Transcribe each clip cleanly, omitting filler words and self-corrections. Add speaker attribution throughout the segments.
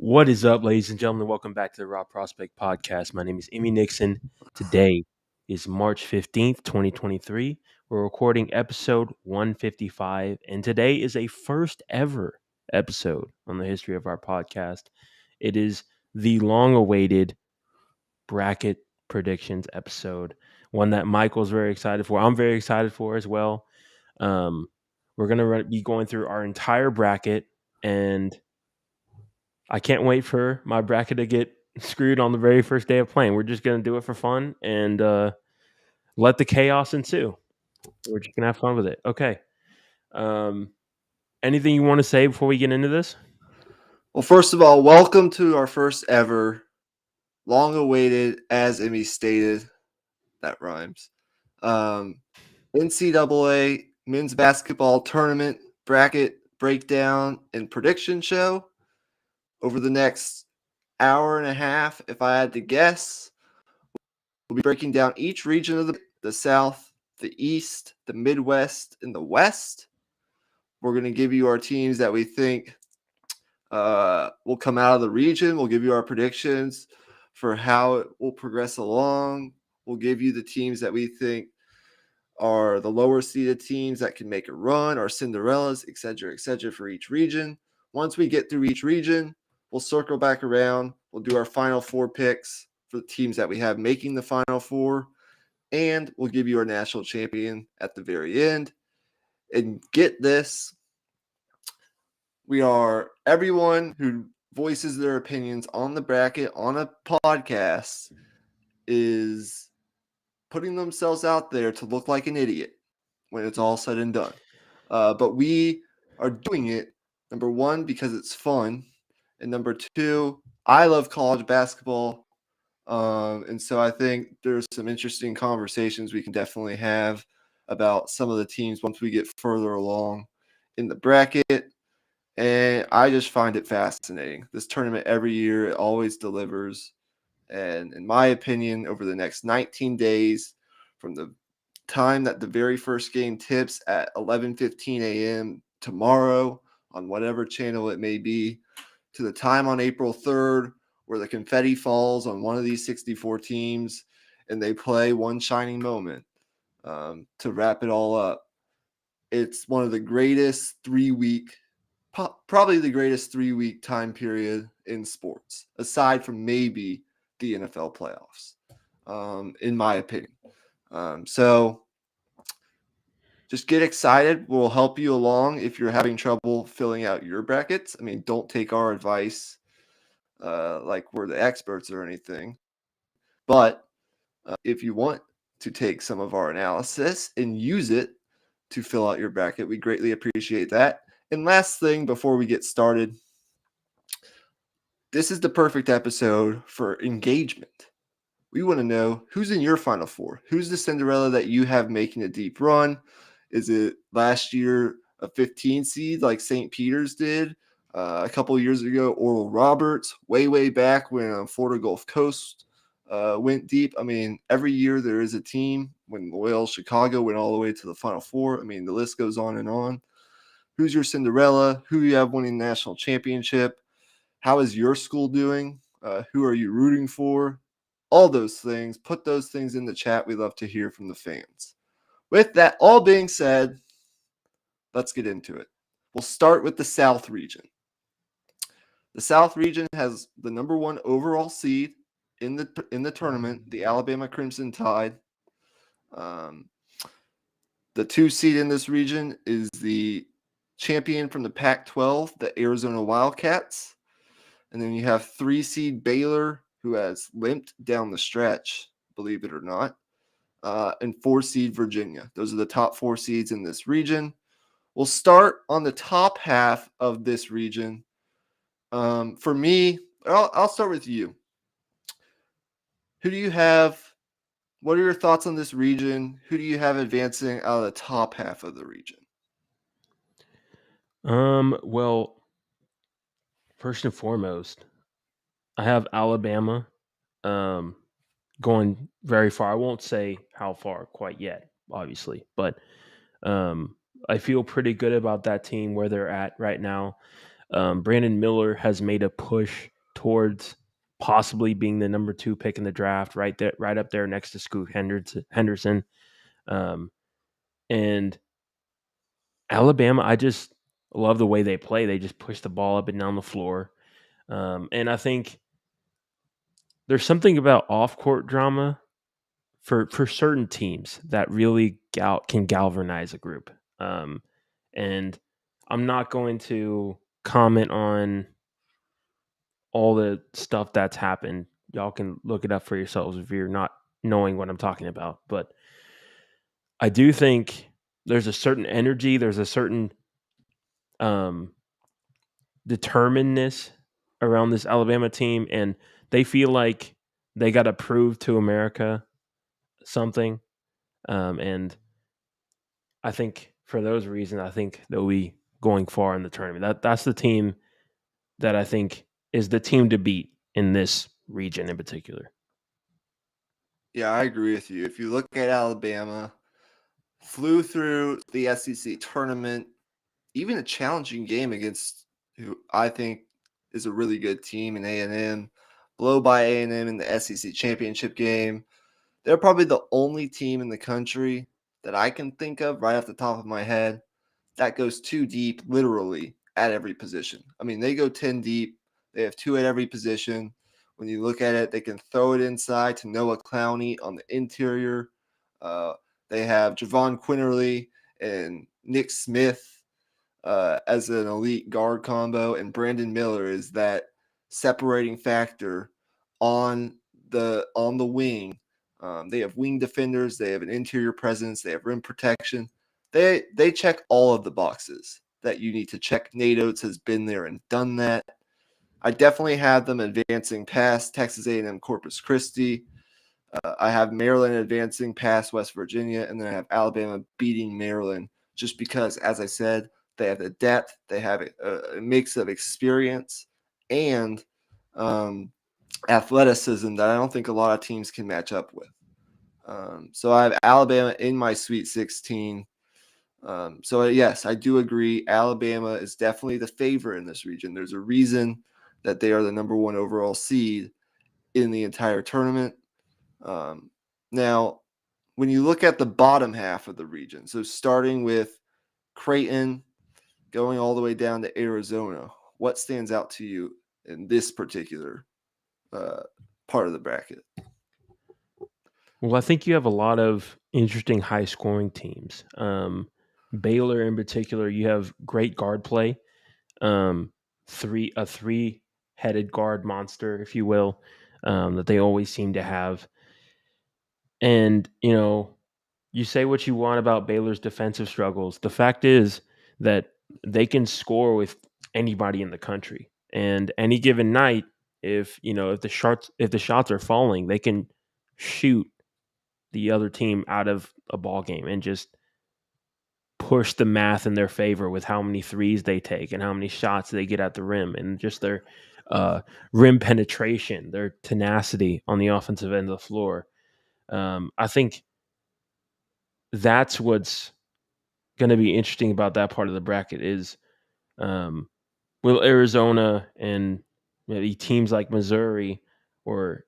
Speaker 1: What is up, ladies and gentlemen? Welcome back to the Raw Prospect Podcast. My name is Emmy Nixon. Today is March 15th, 2023. We're recording episode 155, and today is a first ever episode on the history of our podcast. It is the long awaited bracket predictions episode, one that Michael's very excited for. I'm very excited for as well. We're going to be going through our entire bracket, and I can't wait for my bracket to get screwed on the very first day of playing. We're just going to do it for fun and let the chaos ensue. We're just going to have fun with it. Okay. Anything you want to say before we get into this?
Speaker 2: Well, first of all, welcome to our first ever, long-awaited, as Emmy stated, that rhymes, NCAA men's basketball tournament bracket breakdown and prediction show. Over the next hour and a half, if I had to guess, we'll be breaking down each region of the South, the East, the Midwest, and the West. We're going to give you our teams that we think will come out of the region. We'll give you our predictions for how it will progress along. We'll give you the teams that we think are the lower seeded teams that can make a run, our Cinderellas, et cetera, for each region. Once we get through each region, we'll circle back around. We'll do our final four picks for the teams that we have making the final four, and we'll give you our national champion at the very end. And get this, we are everyone who voices their opinions on the bracket on a podcast is putting themselves out there to look like an idiot when it's all said and done. But we are doing it, number one, because it's fun. And number two, I love college basketball. And so I think there's some interesting conversations we can definitely have about some of the teams once we get further along in the bracket. And I just find it fascinating. This tournament every year, it always delivers. And in my opinion, over the next 19 days, from the time that the very first game tips at 11:15 a.m. tomorrow on whatever channel it may be, to the time on April 3rd where the confetti falls on one of these 64 teams and they play one shining moment to wrap it all up. It's one of the greatest probably the greatest 3-week time period in sports, aside from maybe the NFL playoffs, in my opinion. So just get excited. We'll help you along if you're having trouble filling out your brackets. I mean, don't take our advice like we're the experts or anything. But if you want to take some of our analysis and use it to fill out your bracket, we greatly appreciate that. And last thing before we get started, this is the perfect episode for engagement. We want to know who's in your Final Four. Who's the Cinderella that you have making a deep run? Is it last year a 15 seed like St. Peter's did a couple years ago? Oral Roberts, way back when Florida Gulf Coast went deep. I mean, every year there is a team. When Loyola Chicago went all the way to the Final Four, I mean, the list goes on and on. Who's your Cinderella? Who you have winning the national championship? How is your school doing? Who are you rooting for? All those things. Put those things in the chat. We love to hear from the fans. With that all being said, let's get into it. We'll start with the South region. The South region has the number one overall seed in the tournament, the Alabama Crimson Tide. The 2 seed in this region is the champion from the Pac-12, the Arizona Wildcats. And then you have 3 seed Baylor, who has limped down the stretch, believe it or not, and 4 seed Virginia. Those are the top 4 seeds in this region. We'll start on the top half of this region. For me, I'll start with you. Who do you have? What are your thoughts on this region? Who do you have advancing out of the top half of the region?
Speaker 1: Well, first and foremost, I have Alabama going very far. I won't say how far quite yet, obviously, but I feel pretty good about that team where they're at right now. Brandon Miller has made a push towards possibly being the number 2 pick in the draft, right there, right up there next to Scoot Henderson. And Alabama, I just love the way they play. They just push the ball up and down the floor. And I think there's something about off-court drama for certain teams that really can galvanize a group. And I'm not going to comment on all the stuff that's happened. Y'all can look it up for yourselves if you're not knowing what I'm talking about. But I do think there's a certain energy, there's a certain determinedness around this Alabama team, and they feel like they got to prove to America something. And I think for those reasons, I think they'll be going far in the tournament. That's the team that I think is the team to beat in this region in particular.
Speaker 2: Yeah, I agree with you. If you look at Alabama, flew through the SEC tournament, even a challenging game against who I think is a really good team in A&M, blow by A&M in the SEC championship game. They're probably the only team in the country that I can think of right off the top of my head that goes 2 deep literally at every position. I mean, they go 10 deep. They have 2 at every position. When you look at it, they can throw it inside to Noah Clowney on the interior. They have Javon Quinterly and Nick Smith as an elite guard combo, and Brandon Miller is that separating factor on the wing. They have wing defenders. They have an interior presence. They have rim protection. They check all of the boxes that you need to check. Nate Oates has been there and done that. I definitely have them advancing past Texas A&M Corpus Christi. I have Maryland advancing past West Virginia, and then I have Alabama beating Maryland just because, as I said, they have the depth, they have a mix of experience and athleticism that I don't think a lot of teams can match up with. So I have Alabama in my Sweet 16. So yes, I do agree. Alabama is definitely the favorite in this region. There's a reason that they are the number 1 overall seed in the entire tournament. Now, when you look at the bottom half of the region, so starting with Creighton, going all the way down to Arizona, what stands out to you in this particular part of the bracket?
Speaker 1: Well, I think you have a lot of interesting high-scoring teams. Baylor, in particular, you have great guard play. A three-headed guard monster, if you will, that they always seem to have. And you say what you want about Baylor's defensive struggles. The fact is that they can score with anybody in the country, and any given night, if the shots are falling, they can shoot the other team out of a ball game and just push the math in their favor with how many threes they take and how many shots they get at the rim and just their rim penetration, their tenacity on the offensive end of the floor. I think that's what's going to be interesting about that part of the bracket is will Arizona and teams like Missouri or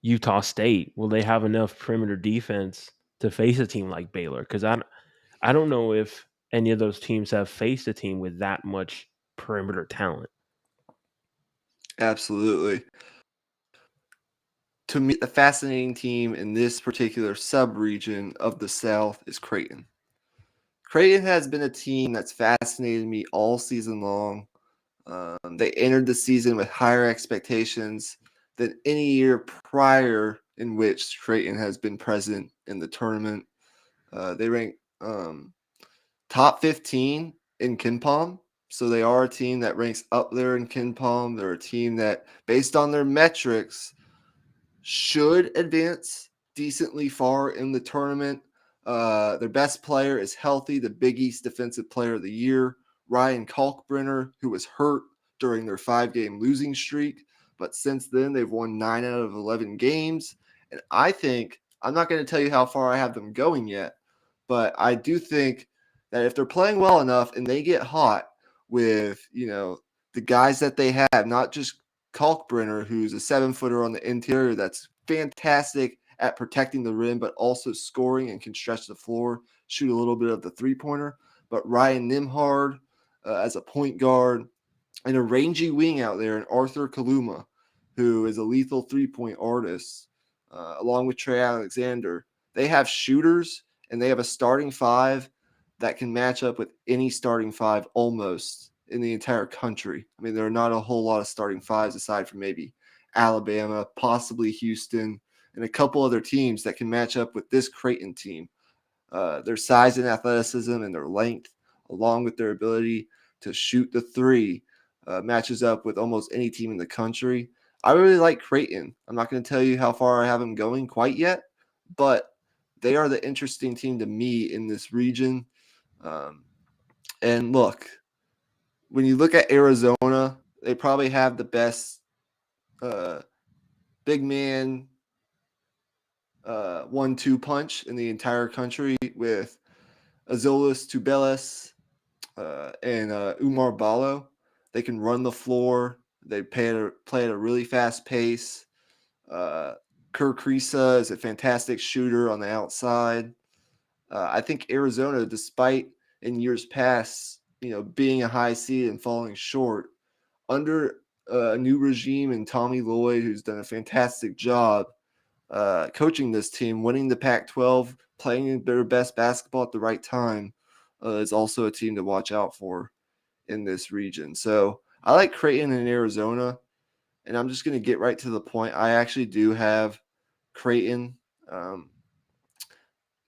Speaker 1: Utah State, will they have enough perimeter defense to face a team like Baylor? Because I don't know if any of those teams have faced a team with that much perimeter talent.
Speaker 2: Absolutely. To me, the fascinating team in this particular sub-region of the South is Creighton. Creighton has been a team that's fascinated me all season long. They entered the season with higher expectations than any year prior in which Creighton has been present in the tournament. They rank top 15 in KenPom. So they are a team that ranks up there in KenPom. They're a team that, based on their metrics, should advance decently far in the tournament. Their best player is healthy, the Big East Defensive Player of the Year, Ryan Kalkbrenner, who was hurt during their 5-game losing streak. But since then, they've won 9 out of 11 games. And I think, I'm not going to tell you how far I have them going yet, but I do think that if they're playing well enough and they get hot with, the guys that they have, not just Kalkbrenner, who's a 7-footer on the interior that's fantastic at protecting the rim, but also scoring and can stretch the floor, shoot a little bit of the three-pointer. But Ryan Nimhard as a point guard, and a rangy wing out there in Arthur Kaluma, who is a lethal three-point artist, along with Trey Alexander. They have shooters, and they have a starting five that can match up with any starting five almost in the entire country. I mean, there are not a whole lot of starting fives aside from maybe Alabama, possibly Houston, and a couple other teams that can match up with this Creighton team. Their size and athleticism and their length, along with their ability to shoot the three, matches up with almost any team in the country. I really like Creighton. I'm not going to tell you how far I have them going quite yet, but they are the interesting team to me in this region. And look, when you look at Arizona, they probably have the best big man 1-2 punch in the entire country with Azolas Tubelis and Umar Ballo. They can run the floor. They play at a really fast pace. Kerr Kriisa is a fantastic shooter on the outside. I think Arizona, despite in years past, being a high seed and falling short, under a new regime and Tommy Lloyd, who's done a fantastic job coaching this team, winning the Pac-12, playing their best basketball at the right time, is also a team to watch out for in this region. So I like Creighton in Arizona, and I'm just going to get right to the point. I actually do have Creighton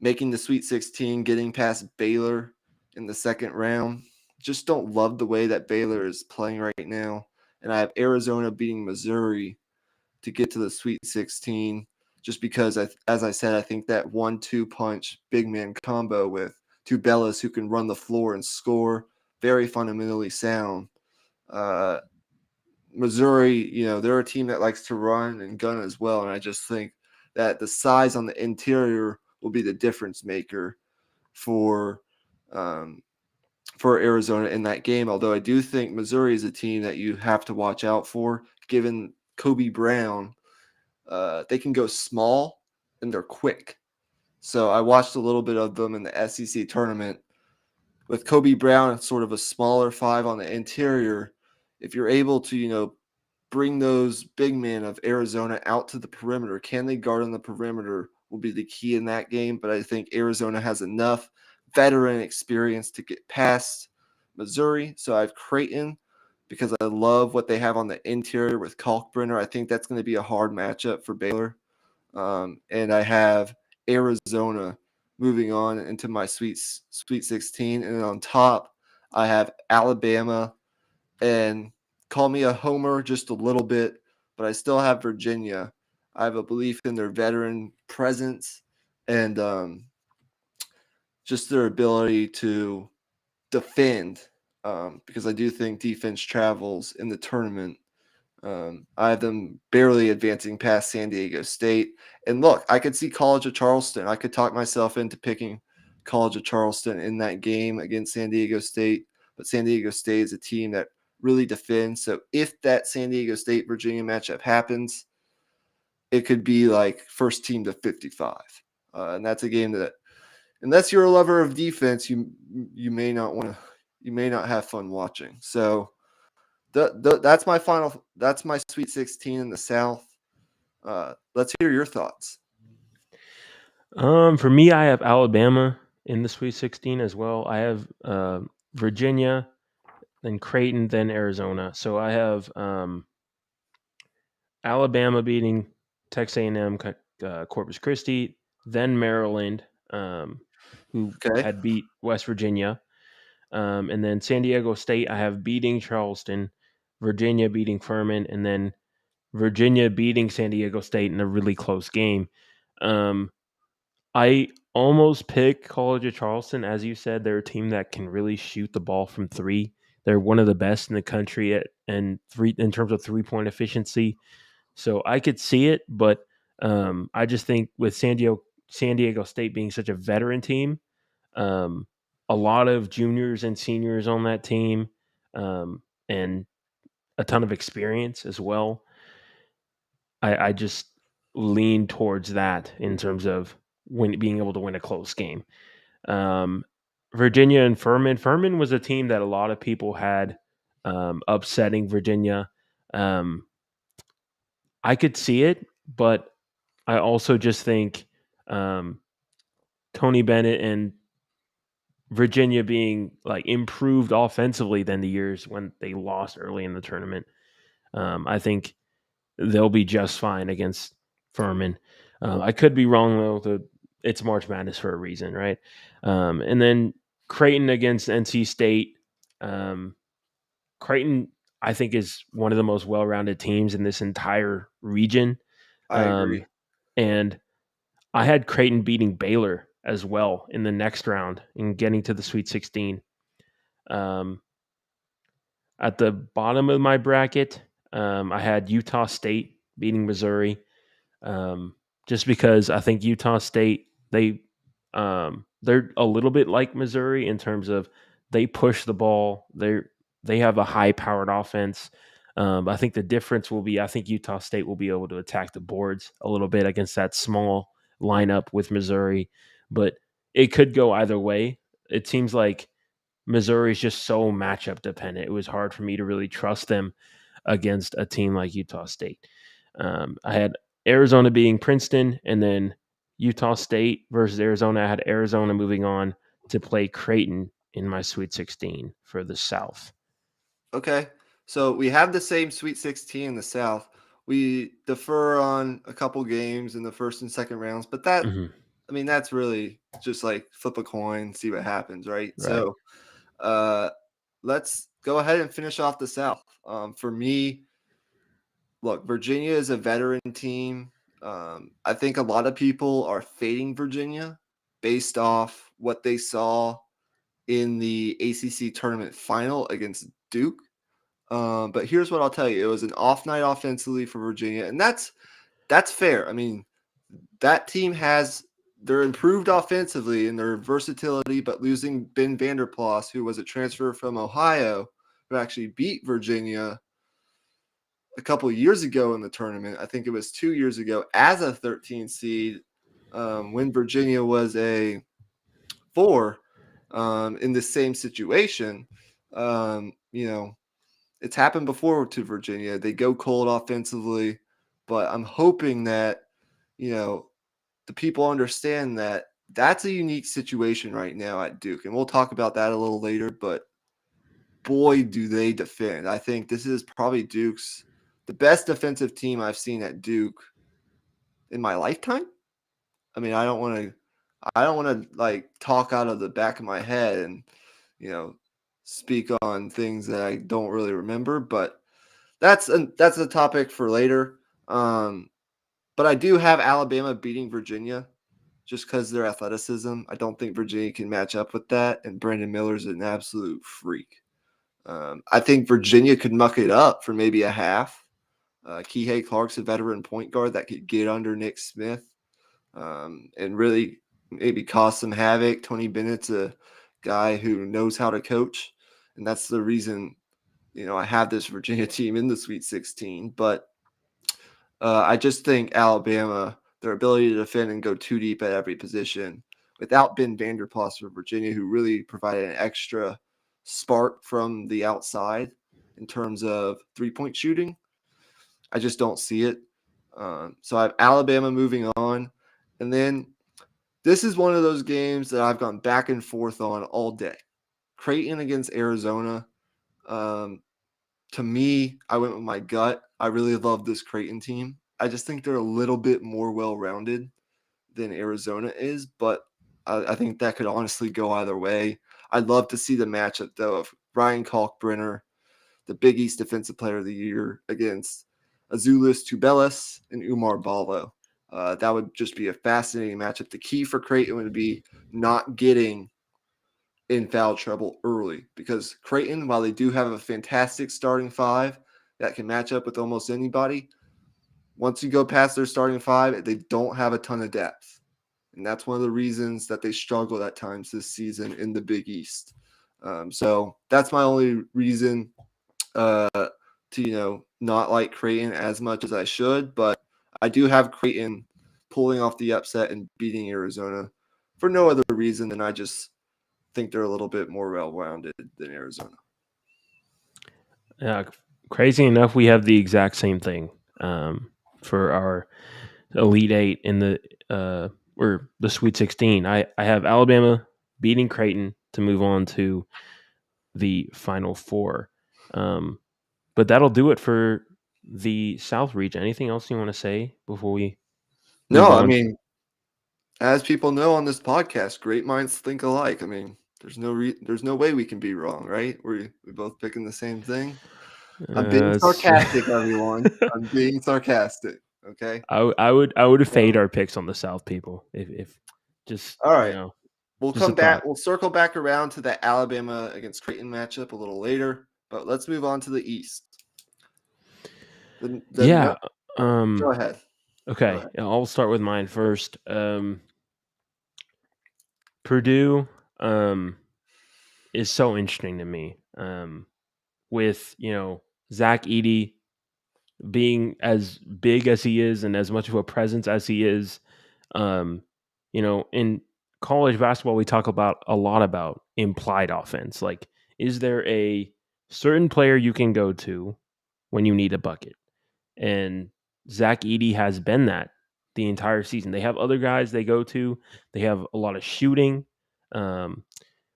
Speaker 2: making the Sweet 16, getting past Baylor in the second round. Just don't love the way that Baylor is playing right now. And I have Arizona beating Missouri to get to the Sweet 16, just because, as I said, I think that 1-2 punch big man combo with Tubelis, who can run the floor and score, very fundamentally sound. Missouri, they're a team that likes to run and gun as well, and I just think that the size on the interior will be the difference maker for Arizona in that game. Although I do think Missouri is a team that you have to watch out for, given Kobe Brown. They can go small and they're quick. So I watched a little bit of them in the SEC tournament with Kobe Brown, sort of a smaller five on the interior. If you're able to, bring those big men of Arizona out to the perimeter, can they guard on the perimeter will be the key in that game. But I think Arizona has enough veteran experience to get past Missouri. So I have Creighton because I love what they have on the interior with Kalkbrenner. I think that's going to be a hard matchup for Baylor. And I have Arizona moving on into my Sweet 16. And then on top, I have Alabama. And call me a homer just a little bit, but I still have Virginia. I have a belief in their veteran presence and just their ability to defend, because I do think defense travels in the tournament. I have them barely advancing past San Diego State. And look, I could see College of Charleston. I could talk myself into picking College of Charleston in that game against San Diego State. But San Diego State is a team that really defends. So if that San Diego State-Virginia matchup happens, it could be like first team to 55. And that's a game that, unless you're a lover of defense, you may not have fun watching. So that's my Sweet 16 in the South. Let's hear your thoughts.
Speaker 1: For me, I have Alabama in the Sweet 16 as well. I have Virginia, then Creighton, then Arizona. So I have Alabama beating Texas A&M, Corpus Christi, then Maryland, who had beat West Virginia. And then San Diego State, I have beating Charleston, Virginia beating Furman, and then Virginia beating San Diego State in a really close game. I almost pick College of Charleston. As you said, they're a team that can really shoot the ball from three. They're one of the best in the country in terms of three-point efficiency. So I could see it, but I just think with San Diego State being such a veteran team, a lot of juniors and seniors on that team, and a ton of experience as well. I just lean towards that in terms of being able to win a close game. Um, Virginia and Furman. Furman was a team that a lot of people had upsetting Virginia. Um, I could see it, but I also just think um, Tony Bennett and Virginia being like improved offensively than the years when they lost early in the tournament. I think they'll be just fine against Furman. I could be wrong though. It's March Madness for a reason, right? And then Creighton against NC State. Um, Creighton, I think, is one of the most well-rounded teams in this entire region.
Speaker 2: I
Speaker 1: Um,
Speaker 2: agree.
Speaker 1: and I had Creighton beating Baylor as well in the next round and getting to the Sweet 16. Um, at the bottom of my bracket, I had Utah State beating Missouri, just because I think Utah State they're a little bit like Missouri in terms of they push the ball. They have a high powered offense. I think the difference will be I think Utah State will be able to attack the boards a little bit against that small lineup with Missouri, but it could go either way. It seems like Missouri is just so matchup dependent. It was hard for me to really trust them against a team like Utah State. I had Arizona being Princeton, and then Utah State versus Arizona. I had Arizona moving on to play Creighton in my Sweet 16 for the South.
Speaker 2: Okay. So we have the same Sweet 16 in the South. We defer on a couple games in the first and second rounds, but
Speaker 1: Hmm.
Speaker 2: I mean, that's really just like flip a coin, see what happens, right?
Speaker 1: Right.
Speaker 2: So uh, let's go ahead and finish off the South. For me, look, Virginia is a veteran team. I think a lot of people are fading Virginia based off what they saw in the ACC tournament final against Duke. But here's what I'll tell you: it was an off night offensively for Virginia, and that's fair. I mean, that team has they're improved offensively in their versatility, but losing Ben Vanderplas, who was a transfer from Ohio, who actually beat Virginia a couple of years ago in the tournament. I think it was 2 years ago as a 13 seed when Virginia was a 4 in the same situation. You know, it's happened before to Virginia. They go cold offensively, but I'm hoping that, you know, the people understand that that's a unique situation right now at Duke. And we'll talk about that a little later, but boy, do they defend. I think this is probably the best defensive team I've seen at Duke in my lifetime. I mean, I don't want to like talk out of the back of my head and, you know, speak on things that I don't really remember, but that's a topic for later. But I do have Alabama beating Virginia just because their athleticism. I don't think Virginia can match up with that, and Brandon Miller's an absolute freak. I think Virginia could muck it up for maybe a half. Kihei Clark's a veteran point guard that could get under Nick Smith and really maybe cause some havoc. Tony Bennett's a guy who knows how to coach, and that's the reason I have this Virginia team in the Sweet 16. But I just think Alabama, their ability to defend and go too deep at every position without Ben Vanderplas for Virginia, who really provided an extra spark from the outside in terms of three-point shooting. I just don't see it. So I have Alabama moving on. And then this is one of those games that I've gone back and forth on all day. Creighton against Arizona. Um, to me, I went with my gut. I really love this Creighton team. I just think they're a little bit more well-rounded than Arizona is, but I think that could honestly go either way. I'd love to see the matchup, though, of Ryan Kalkbrenner, the Big East Defensive Player of the Year, against Azuolas Tubelis and Umar Ballo. That would just be a fascinating matchup. The key for Creighton would be not getting in foul trouble early because Creighton, while they do have a fantastic starting five that can match up with almost anybody, once you go past their starting five, they don't have a ton of depth. And that's one of the reasons that they struggled at times this season in the Big East. So that's my only reason. to not like Creighton as much as I should, but I do have Creighton pulling off the upset and beating Arizona for no other reason than I just think they're a little bit more well-rounded than Arizona.
Speaker 1: Yeah, crazy enough, we have the exact same thing for our Elite Eight in the or the Sweet 16. I have Alabama beating Creighton to move on to the Final Four. But that'll do it for the South region. Anything else you want to say before we move
Speaker 2: No, I
Speaker 1: on?
Speaker 2: mean, as people know on this podcast, great minds think alike. I mean, there's no way we can be wrong, right? We both picking the same thing. I'm being
Speaker 1: It's
Speaker 2: sarcastic, everyone. I'm being sarcastic. Okay.
Speaker 1: I would fade
Speaker 2: So,
Speaker 1: our picks on the South people if just
Speaker 2: all right. We'll
Speaker 1: just a
Speaker 2: come back.
Speaker 1: thought.
Speaker 2: We'll circle back around to that Alabama against Creighton matchup a little later, but let's move on to the East.
Speaker 1: Yeah.
Speaker 2: Go ahead.
Speaker 1: Okay. I'll start with mine first. Purdue is so interesting to me. With Zach Edey being as big as he is and as much of a presence as he is, in college basketball we talk about a lot about implied offense. Like, is there a certain player you can go to when you need a bucket? And Zach Edey has been that the entire season. They have other guys they go to. They have a lot of shooting.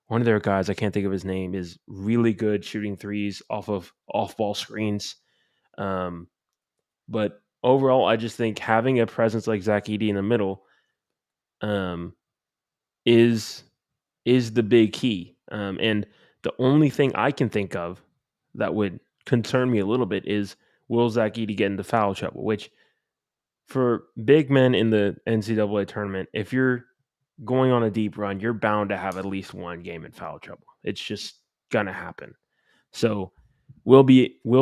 Speaker 1: One of their guys, I can't think of his name, is really good shooting threes off of off-ball screens. But overall, I just think having a presence like Zach Edey in the middle is the big key. And the only thing I can think of that would concern me a little bit is, will Zach Edey get into foul trouble? Which, for big men in the NCAA tournament, if you're going on a deep run, you're bound to have at least one game in foul trouble. It's just gonna happen. So will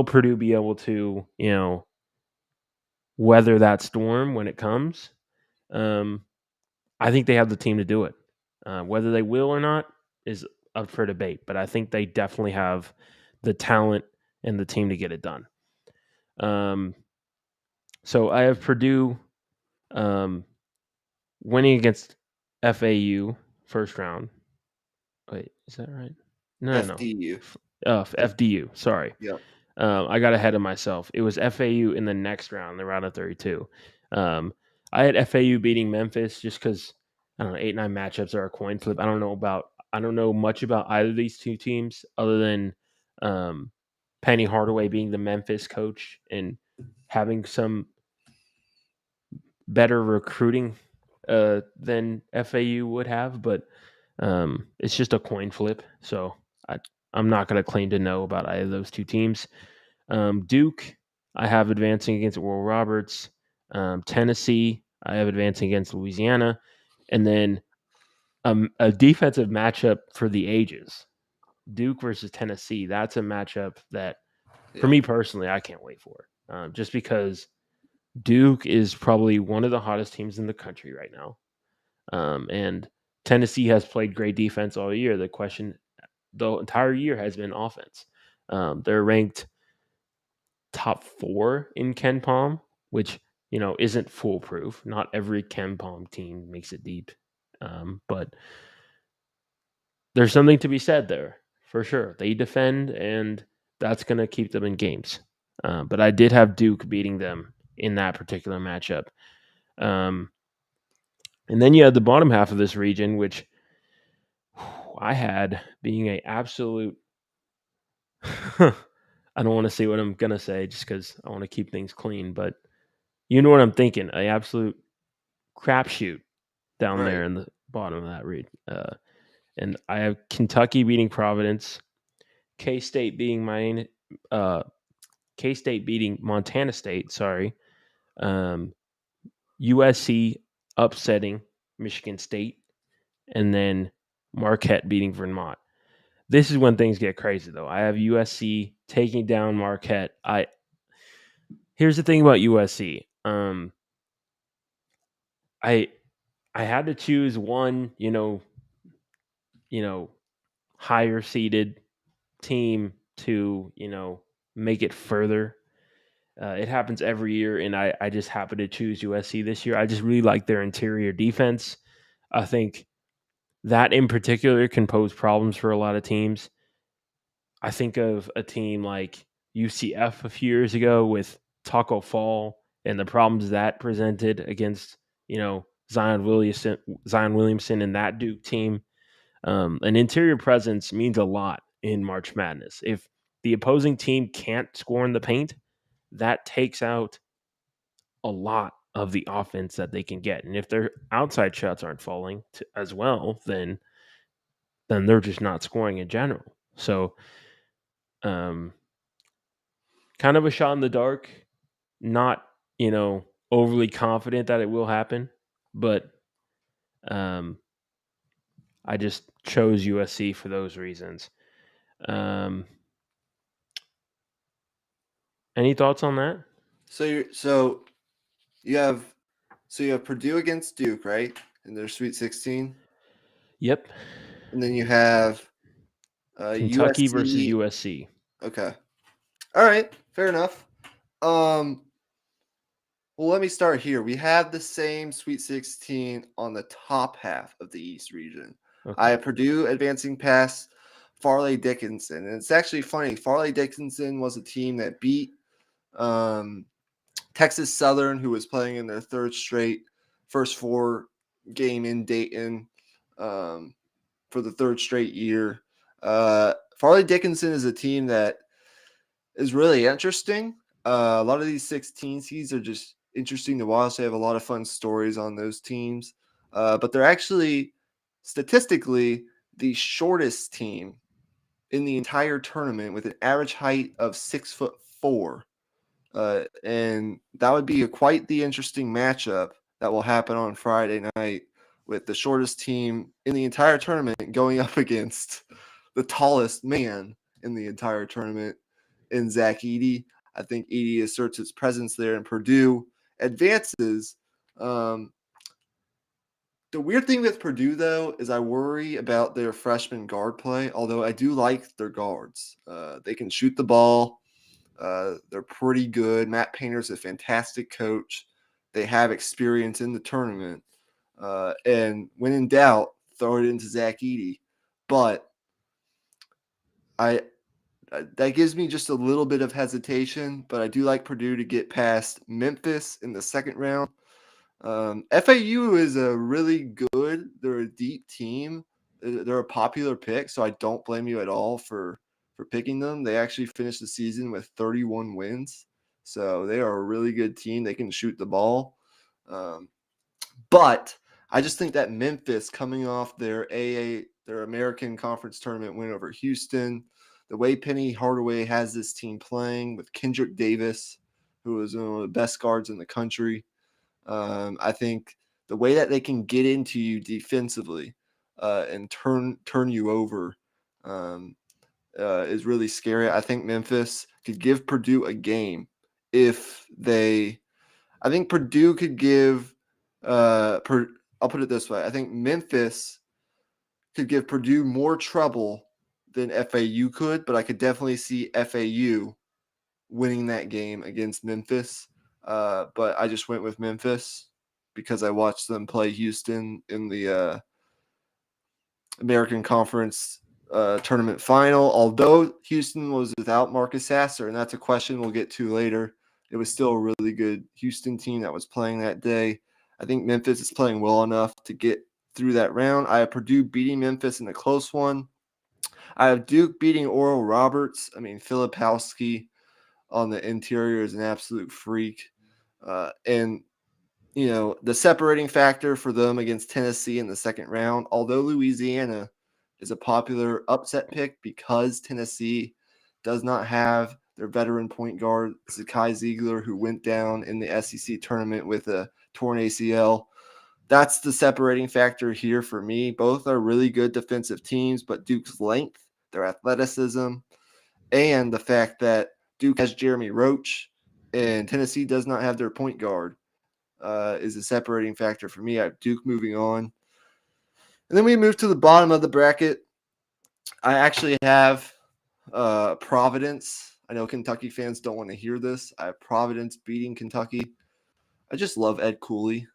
Speaker 1: Purdue be able to, weather that storm when it comes? I think they have the team to do it. Whether they will or not is up for debate, but I think they definitely have the talent and the team to get it done. So I have Purdue winning against FAU first round. Wait, is that right? No.
Speaker 2: FDU.
Speaker 1: FDU. Sorry.
Speaker 2: Yep.
Speaker 1: I got ahead of myself. It was FAU in the next round, the round of 32. I had FAU beating Memphis just because, I don't know, 8-9 matchups are a coin flip. I don't know much about either of these two teams other than Penny Hardaway being the Memphis coach and having some better recruiting than FAU would have, but it's just a coin flip. So I'm not going to claim to know about either of those two teams. Duke, I have advancing against Oral Roberts. Tennessee, I have advancing against Louisiana. And then a defensive matchup for the ages. Duke versus Tennessee. That's a matchup that, for me personally, I can't wait for. Just because Duke is probably one of the hottest teams in the country right now. And Tennessee has played great defense all year. The question the entire year has been offense. They're ranked top 4 in KenPom, which isn't foolproof. Not every KenPom team makes it deep, but there's something to be said there for sure. They defend, and that's going to keep them in games. But I did have Duke beating them in that particular matchup. And then you had the bottom half of this region, which I had being a absolute. I don't want to say what I'm gonna say just because I want to keep things clean, but you know what I'm thinking. A absolute crapshoot down
Speaker 2: Right.
Speaker 1: there in the bottom of that read. And I have Kentucky beating Providence, K-State beating K-State beating Montana State. Sorry, USC upsetting Michigan State, and then Marquette beating Vermont. This is when things get crazy, though. I have USC taking down Marquette. Here's the thing about USC. I had to choose one, higher seeded team to, make it further. It happens every year, and I just happen to choose USC this year. I just really like their interior defense. I think that in particular can pose problems for a lot of teams. I think of a team like UCF a few years ago with Taco Fall and the problems that presented against, Zion Williamson and that Duke team. An interior presence means a lot in March Madness. If the opposing team can't score in the paint, that takes out a lot of the offense that they can get. And if their outside shots aren't falling as well, then they're just not scoring in general. So, um, kind of a shot in the dark. Not overly confident that it will happen, but um, I just chose USC for those reasons. Um, any thoughts on that?
Speaker 2: So you have Purdue against Duke, right? In their Sweet 16.
Speaker 1: Yep.
Speaker 2: And then you have
Speaker 1: Kentucky versus
Speaker 2: USC.
Speaker 1: USC.
Speaker 2: Okay. All right. Fair enough. Well, let me start here. We have the same Sweet 16 on the top half of the East region.
Speaker 1: Okay.
Speaker 2: I have Purdue advancing past Farley Dickinson. And it's actually funny. Farley Dickinson was a team that beat Texas Southern, who was playing in their third straight first four game in Dayton for the third straight year. Farley Dickinson is a team that is really interesting. A lot of these 16 seeds are just interesting to watch. They have a lot of fun stories on those teams. But they're actually statistically the shortest team in the entire tournament with an average height of 6'4". And that would be quite the interesting matchup that will happen on Friday night with the shortest team in the entire tournament going up against the tallest man in the entire tournament in Zach Edey. I think Edey asserts its presence there, and Purdue advances. The weird thing with Purdue, though, is I worry about their freshman guard play, although I do like their guards. They can shoot the ball. They're pretty good. Matt Painter's a fantastic coach. They have experience in the tournament. And when in doubt, throw it into Zach Edey. But that gives me just a little bit of hesitation, but I do like Purdue to get past Memphis in the second round. FAU is a really good. They're a deep team. They're a popular pick, so I don't blame you at all for picking them. They actually finished the season with 31 wins, so they are a really good team. They can shoot the ball. But I just think that Memphis, coming off their American Conference tournament win over Houston, the way Penny Hardaway has this team playing with Kendrick Davis, who is one of the best guards in the country, I think the way that they can get into you defensively and turn you over is really scary. I think Memphis could give Purdue a game if they. I think Purdue could give. I'll put it this way: I think Memphis could give Purdue more trouble than FAU could, but I could definitely see FAU winning that game against Memphis. But I just went with Memphis because I watched them play Houston in the American Conference tournament final. Although Houston was without Marcus Sasser, and that's a question we'll get to later, it was still a really good Houston team that was playing that day. I think Memphis is playing well enough to get through that round. I have Purdue beating Memphis in a close one. I have Duke beating Oral Roberts. I mean, Filipowski on the interior is an absolute freak. And the separating factor for them against Tennessee in the second round, although Louisiana is a popular upset pick because Tennessee does not have their veteran point guard, Zakai Ziegler, who went down in the SEC tournament with a torn ACL. That's the separating factor here for me. Both are really good defensive teams, but Duke's length, their athleticism, and the fact that Duke has Jeremy Roach and Tennessee does not have their point guard is a separating factor for me. I have Duke moving on. And then we move to the bottom of the bracket. I actually have Providence I know Kentucky fans don't want to hear this. I have Providence beating Kentucky. I just love Ed Cooley.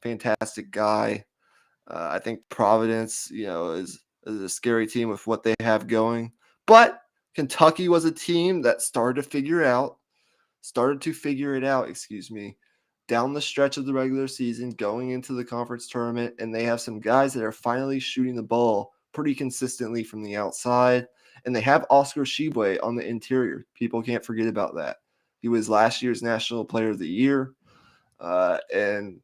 Speaker 2: Fantastic guy. I think Providence, is a scary team with what they have going. But Kentucky was a team that started to figure it out, down the stretch of the regular season, going into the conference tournament, and they have some guys that are finally shooting the ball pretty consistently from the outside. And they have Oscar Tshiebwe on the interior. People can't forget about that. He was last year's National Player of the Year. And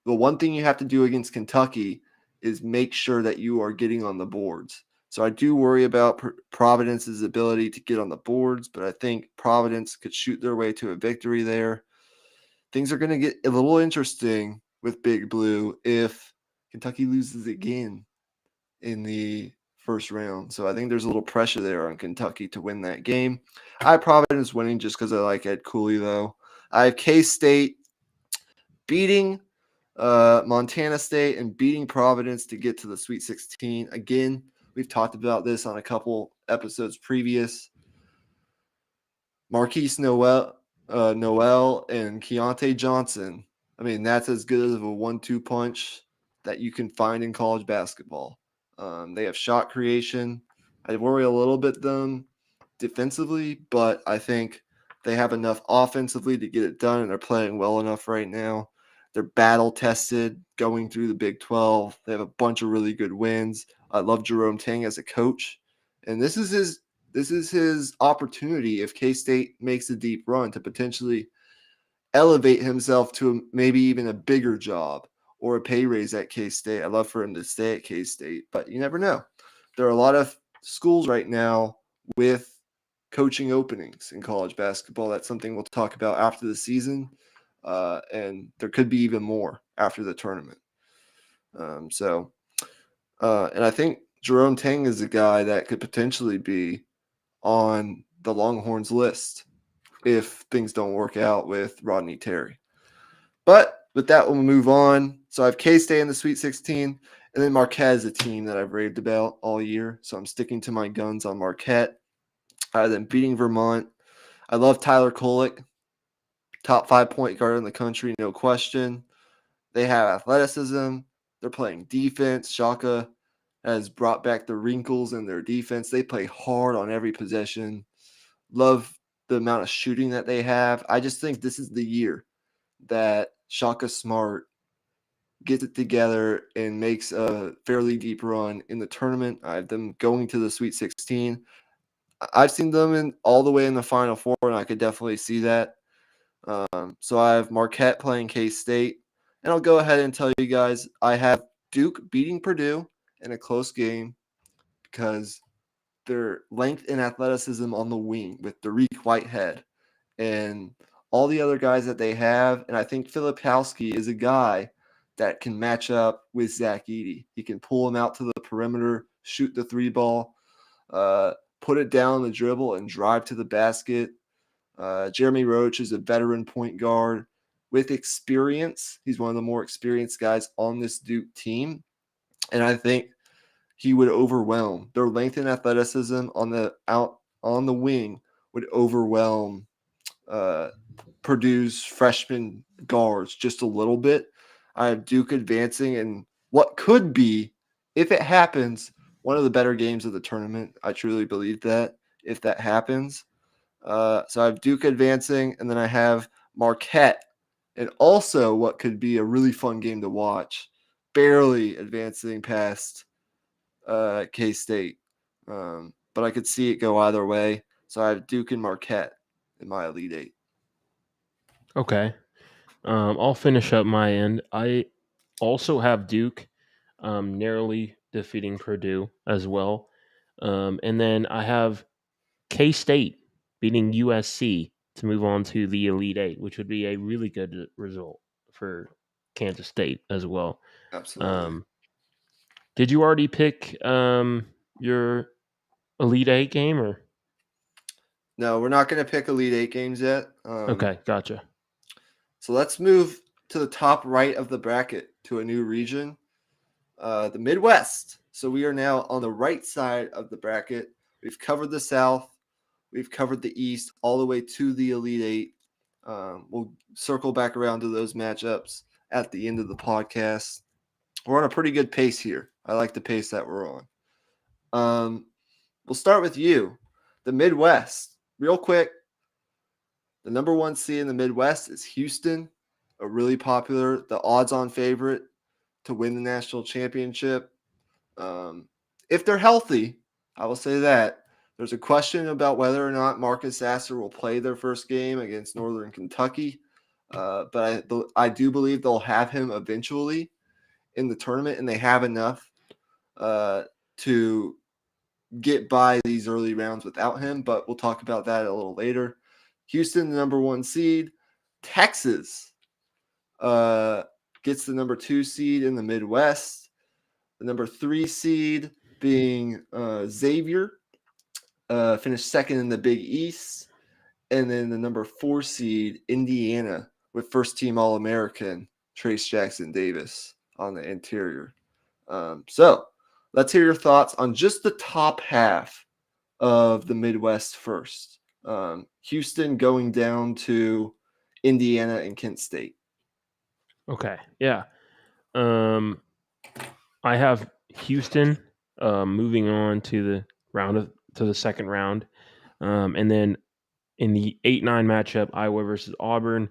Speaker 2: the one thing you have to do against Kentucky is make sure that you are getting on the boards. So I do worry about Providence's ability to get on the boards, but I think Providence could shoot their way to a victory there. Things are going to get a little interesting with Big Blue if Kentucky loses again in the first round. So I think there's a little pressure there on Kentucky to win that game. I have Providence winning just because I like Ed Cooley, though. I have K-State beating Montana State and beating Providence to get to the Sweet 16. Again, we've talked about this on a couple episodes previous. Marquise Noel and Keontae Johnson. I mean, that's as good of a 1-2 punch that you can find in college basketball. They have shot creation. I worry a little bit them defensively, but I think they have enough offensively to get it done, and they're playing well enough right now. They're battle tested going through the Big 12. They have a bunch of really good wins. I love Jerome Tang as a coach, and this is his opportunity if K-State makes a deep run to potentially elevate himself to maybe even a bigger job or a pay raise at K-State. I'd love for him to stay at K-State, but you never know. There are a lot of schools right now with coaching openings in college basketball. That's something we'll talk about after the season, and there could be even more after the tournament. And I think Jerome Tang is a guy that could potentially be on the Longhorns list if things don't work out with Rodney Terry. But with that, we'll move on. So I have K-State in the Sweet 16, and then Marquette is a team that I've raved about all year. So I'm sticking to my guns on Marquette. Then beating Vermont. I love Tyler Kolek, top 5 point guard in the country, no question. They have athleticism. They're playing defense. Shaka has brought back the wrinkles in their defense. They play hard on every possession. Love the amount of shooting that they have. I just think this is the year that Shaka Smart gets it together and makes a fairly deep run in the tournament. I have them going to the Sweet 16. I've seen them in all the way in the Final Four, and I could definitely see that. So I have Marquette playing K-State. And I'll go ahead and tell you guys I have Duke beating Purdue in a close game because their length and athleticism on the wing with Dariq Whitehead and all the other guys that they have. And I think Filipowski is a guy that can match up with Zach Edey. He can pull him out to the perimeter, shoot the 3-ball, put it down the dribble, and drive to the basket. Jeremy Roach is a veteran point guard with experience. He's one of the more experienced guys on this Duke team. And I think he would overwhelm. Their length and athleticism on the wing would overwhelm Purdue's freshman guards just a little bit. I have Duke advancing in what could be, if it happens, one of the better games of the tournament. I truly believe that if that happens. So I have Duke advancing, and then I have Marquette, and also what could be a really fun game to watch, barely advancing past K-State. But I could see it go either way. So I have Duke and Marquette in my Elite Eight.
Speaker 1: Okay. I'll finish up my end. I also have Duke narrowly defeating Purdue as well. And then I have K-State beating USC to move on to the Elite Eight, which would be a really good result for Kansas State as well.
Speaker 2: Absolutely.
Speaker 1: Did you already pick your Elite Eight game or?
Speaker 2: No, we're not going to pick Elite Eight games yet.
Speaker 1: Okay, gotcha.
Speaker 2: So let's move to the top right of the bracket to a new region, the Midwest. So we are now on the right side of the bracket. We've covered the South. We've covered the East all the way to the Elite Eight. We'll circle back around to those matchups at the end of the podcast. We're on a pretty good pace here. I like the pace that we're on. We'll start with you. The Midwest. Real quick, the number one seed in the Midwest is Houston, a really popular, the odds-on favorite to win the national championship. If they're healthy, I will say that. There's a question about whether or not Marcus Sasser will play their first game against Northern Kentucky, but I do believe they'll have him eventually in the tournament, and they have enough to get by these early rounds without him, but we'll talk about that a little later. Houston, the number one seed. Texas gets the number 2 seed in the Midwest. The number 3 seed being Xavier, finished second in the Big East. And then the number 4 seed, Indiana, with first-team All-American Trace Jackson Davis on the interior. So let's hear your thoughts on just the top half of the Midwest first. Houston going down to Indiana and Kent State.
Speaker 1: Okay, yeah. I have Houston moving on to the second round, and then in the 8-9 matchup, Iowa versus Auburn,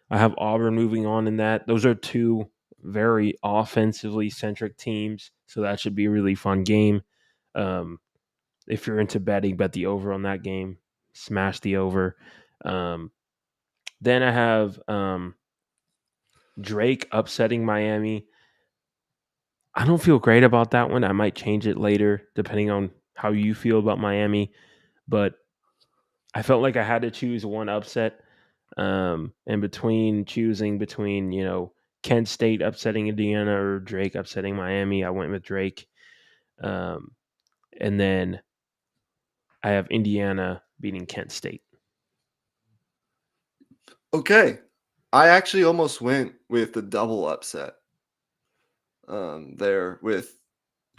Speaker 1: I have Auburn moving on in that. Those are two very offensively centric teams, so that should be a really fun game. If you're into betting, bet the over on that game. Smash the over. Then I have Drake upsetting Miami. I don't feel great about that one. I might change it later, depending on how you feel about Miami. But I felt like I had to choose one upset. And choosing between Kent State upsetting Indiana or Drake upsetting Miami, I went with Drake. And then I have Indiana beating Kent State.
Speaker 2: Okay. I actually almost went with the double upset there with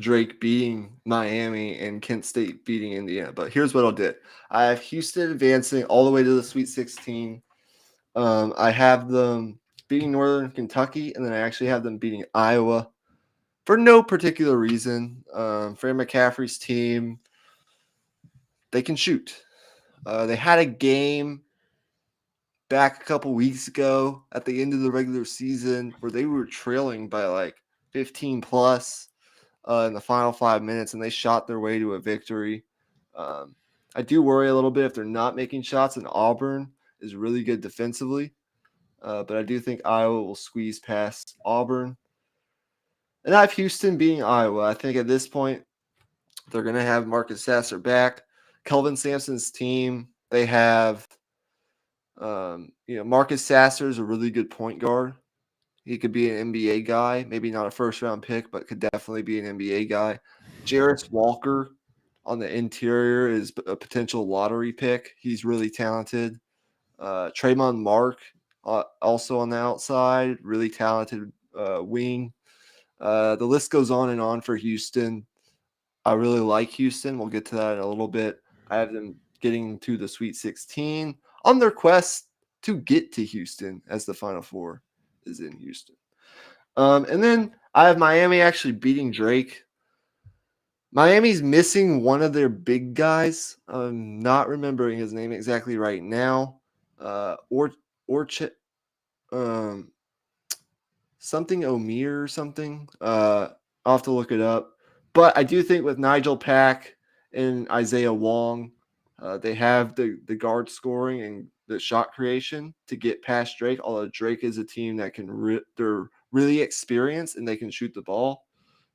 Speaker 2: Drake beating Miami and Kent State beating Indiana. But here's what I'll do. I have Houston advancing all the way to the Sweet 16. I have them beating Northern Kentucky, and then I actually have them beating Iowa for no particular reason. Fran McCaffrey's team, they can shoot. They had a game back a couple weeks ago at the end of the regular season where they were trailing by like 15 plus in the final 5 minutes, and they shot their way to a victory. I do worry a little bit if they're not making shots, and Auburn is really good defensively. But I do think Iowa will squeeze past Auburn. And I have Houston beating Iowa. I think at this point, they're going to have Marcus Sasser back. Kelvin Sampson's team, they have, Marcus Sasser is a really good point guard. He could be an NBA guy, maybe not a first-round pick, but could definitely be an NBA guy. Jarris Walker on the interior is a potential lottery pick. He's really talented. Trayvon Mark, also on the outside, really talented wing. The list goes on and on for Houston. I really like Houston. We'll get to that in a little bit. I have them getting to the Sweet 16 on their quest to get to Houston, as the Final Four is in Houston. And then I have Miami actually beating Drake. Miami's missing one of their big guys. I'm not remembering his name exactly right now. Something O'Meara or something. I'll have to look it up. But I do think with Nigel Pack and Isaiah Wong, they have the guard scoring and the shot creation to get past Drake. Although Drake is a team that they're really experienced and they can shoot the ball.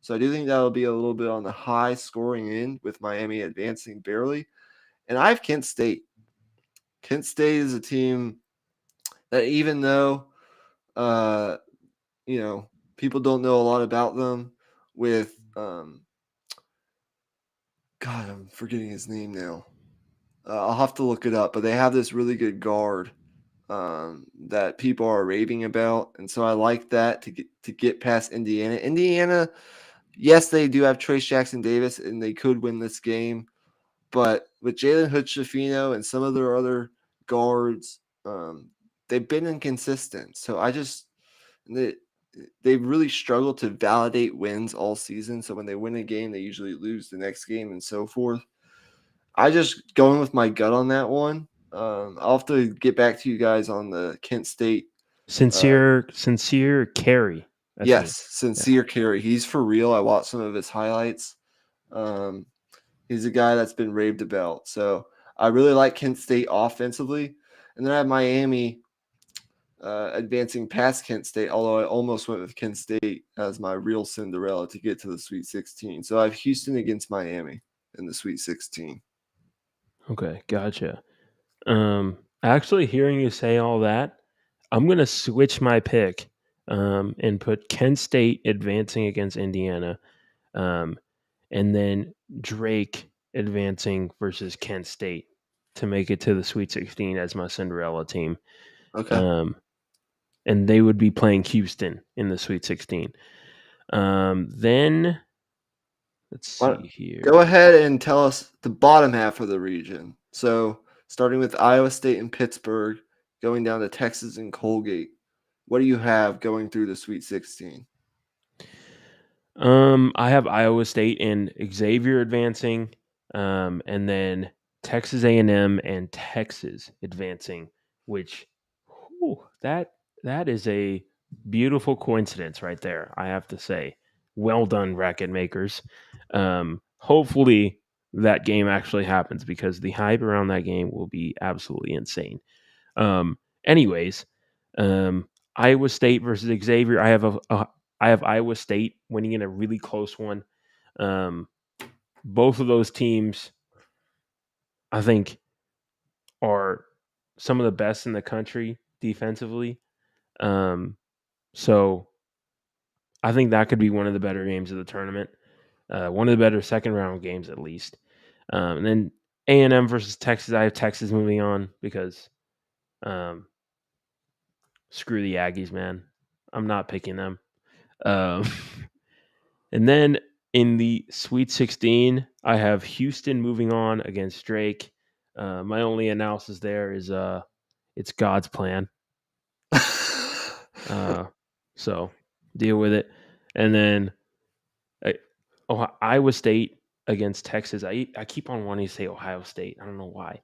Speaker 2: So I do think that'll be a little bit on the high scoring end with Miami advancing barely. And I have Kent State. Kent State is a team that even though people don't know a lot about them with God, I'm forgetting his name now. I'll have to look it up, but they have this really good guard that people are raving about, and so I like that to get past Indiana. Indiana, yes, they do have Trace Jackson Davis, and they could win this game, But with Jalen Hood-Schifino and some of their other guards, they've been inconsistent. So they really struggle to validate wins all season. So when they win a game, they usually lose the next game and so forth. I just going with my gut on that one. I'll have to get back to you guys on the Kent State.
Speaker 1: Sincere Carey. That's
Speaker 2: Yes,
Speaker 1: it.
Speaker 2: Sincere Carey. He's for real. I watched some of his highlights. Um, he's a guy that's been raved about. So I really like Kent State offensively. And then I have Miami advancing past Kent State, although I almost went with Kent State as my real Cinderella to get to the Sweet 16. So I have Houston against Miami in the Sweet 16.
Speaker 1: Okay, gotcha. Actually, hearing you say all that, I'm gonna switch my pick, and put Kent State advancing against Indiana, um, and then Drake advancing versus Kent State to make it to the Sweet 16 as my Cinderella team.
Speaker 2: Okay.
Speaker 1: Um, and they would be playing Houston in the Sweet 16. Then let's see
Speaker 2: Go
Speaker 1: here.
Speaker 2: ahead and tell us the bottom half of the region. So starting with Iowa State and Pittsburgh, going down to Texas and Colgate. What do you have going through the Sweet 16?
Speaker 1: I have Iowa State and Xavier advancing, and then Texas A&M and Texas advancing, which that is a beautiful coincidence right there. I have to say, well done, bracket makers. Hopefully that game actually happens because the hype around that game will be absolutely insane. Anyways, Iowa State versus Xavier. I have Iowa State winning in a really close one. Um, both of those teams, I think, are some of the best in the country defensively. Um, so I think that could be one of the better games of the tournament. One of the better second round games, at least. And then A&M versus Texas. I have Texas moving on because um, screw the Aggies, man. I'm not picking them. Um, and then in the Sweet 16, I have Houston moving on against Drake. My only analysis there is it's God's plan. So deal with it. And then Iowa State against Texas. I keep on wanting to say Ohio State. I don't know why.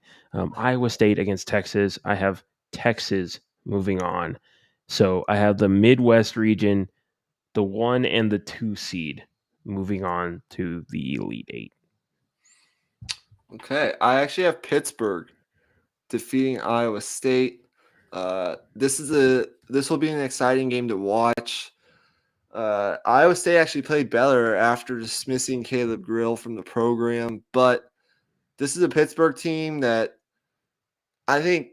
Speaker 1: Iowa State against Texas. I have Texas moving on. So I have the Midwest region, the 1 and the 2 seed moving on to the Elite Eight.
Speaker 2: Okay. I actually have Pittsburgh defeating Iowa State. This will be an exciting game to watch. Iowa State actually played better after dismissing Caleb Grill from the program, but this is a Pittsburgh team that I think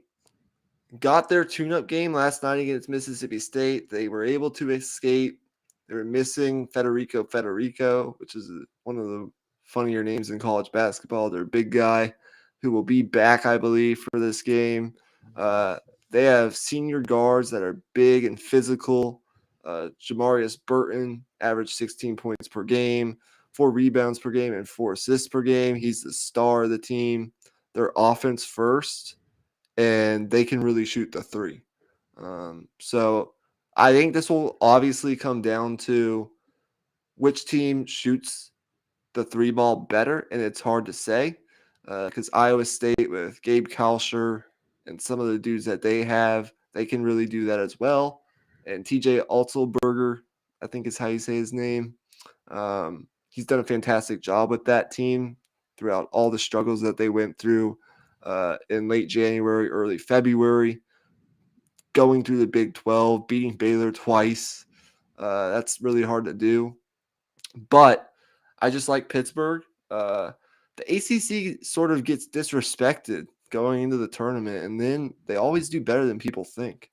Speaker 2: got their tune-up game last night against Mississippi State. They were able to escape. They were missing Federico, which is one of the funnier names in college basketball. They're a big guy who will be back, I believe, for this game. They have senior guards that are big and physical. Jamarius Burton averaged 16 points per game, 4 rebounds per game, and 4 assists per game. He's the star of the team. They're offense first, and they can really shoot the three. So I think this will obviously come down to which team shoots the three ball better, and it's hard to say because Iowa State with Gabe Kalsher and some of the dudes that they have, they can really do that as well. And TJ Altelberger, I think is how you say his name. He's done a fantastic job with that team throughout all the struggles that they went through in late January, early February, going through the Big 12, beating Baylor twice. That's really hard to do. But I just like Pittsburgh. The ACC sort of gets disrespected going into the tournament, and then they always do better than people think,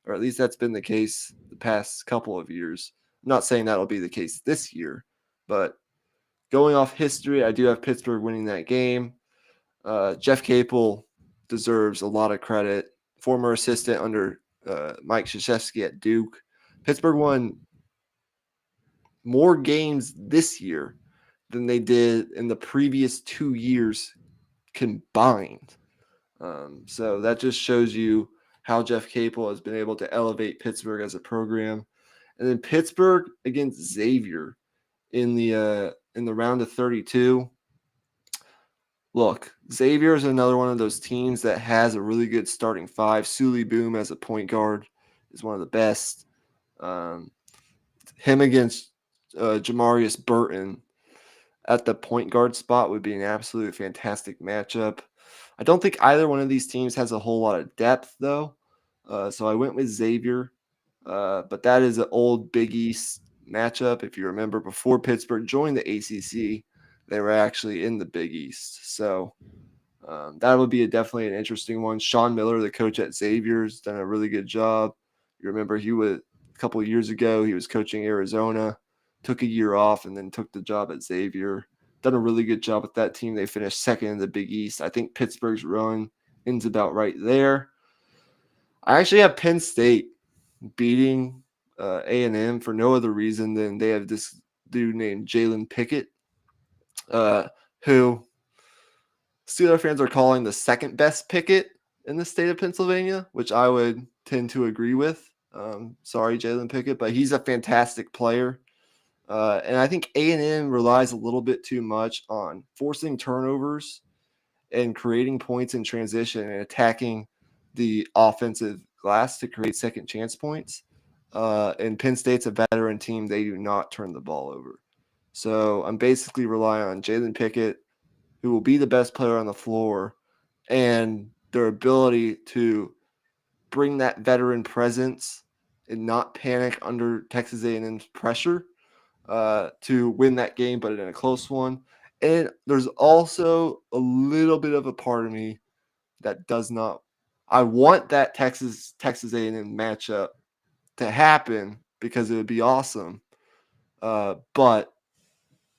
Speaker 2: or at least that's been the case the past couple of years. I'm not saying that'll be the case this year, but going off history, I do have Pittsburgh winning that game. Jeff Capel deserves a lot of credit. Former assistant under Mike Krzyzewski at Duke. Pittsburgh won more games this year than they did in the previous 2 years combined. So that just shows you how Jeff Capel has been able to elevate Pittsburgh as a program. And then Pittsburgh against Xavier in the round of 32. Look, Xavier is another one of those teams that has a really good starting five. Sully Boom as a point guard is one of the best. Him against Jamarius Burton at the point guard spot would be an absolute fantastic matchup. I don't think either one of these teams has a whole lot of depth, though. So I went with Xavier. But that is an old Big East matchup. If you remember, before Pittsburgh joined the ACC, they were actually in the Big East. So that would be definitely an interesting one. Sean Miller, the coach at Xavier, has done a really good job. You remember he was a couple of years ago, he was coaching Arizona, took a year off, and then took the job at Xavier. Done a really good job with that team. They finished second in the Big East. I think Pittsburgh's run ends about right there. I actually have Penn State beating A&M for no other reason than they have this dude named Jalen Pickett, who Steeler fans are calling the second best Pickett in the state of Pennsylvania, which I would tend to agree with. Sorry, Jalen Pickett, but he's a fantastic player. And I think A&M relies a little bit too much on forcing turnovers and creating points in transition and attacking the offensive glass to create second chance points. And Penn State's a veteran team. They do not turn the ball over. So I'm basically relying on Jalen Pickett, who will be the best player on the floor, and their ability to bring that veteran presence and not panic under Texas A&M's pressure to win that game, but in a close one. And there's also a little bit of a part of me that does not. I want that Texas A&M matchup to happen because it would be awesome. But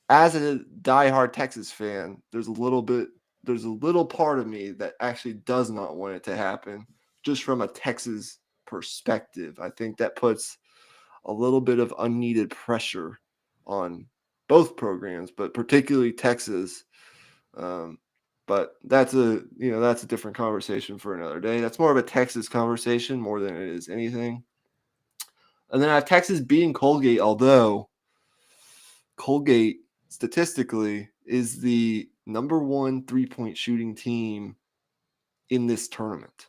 Speaker 2: as a diehard Texas fan, there's a little part of me that actually does not want it to happen, just from a Texas perspective. I think that puts a little bit of unneeded pressure on both programs, but particularly Texas. But that's a different conversation for another day. That's more of a Texas conversation more than it is anything. And then I have Texas beating Colgate, although Colgate statistically is the number one 3-point shooting team in this tournament,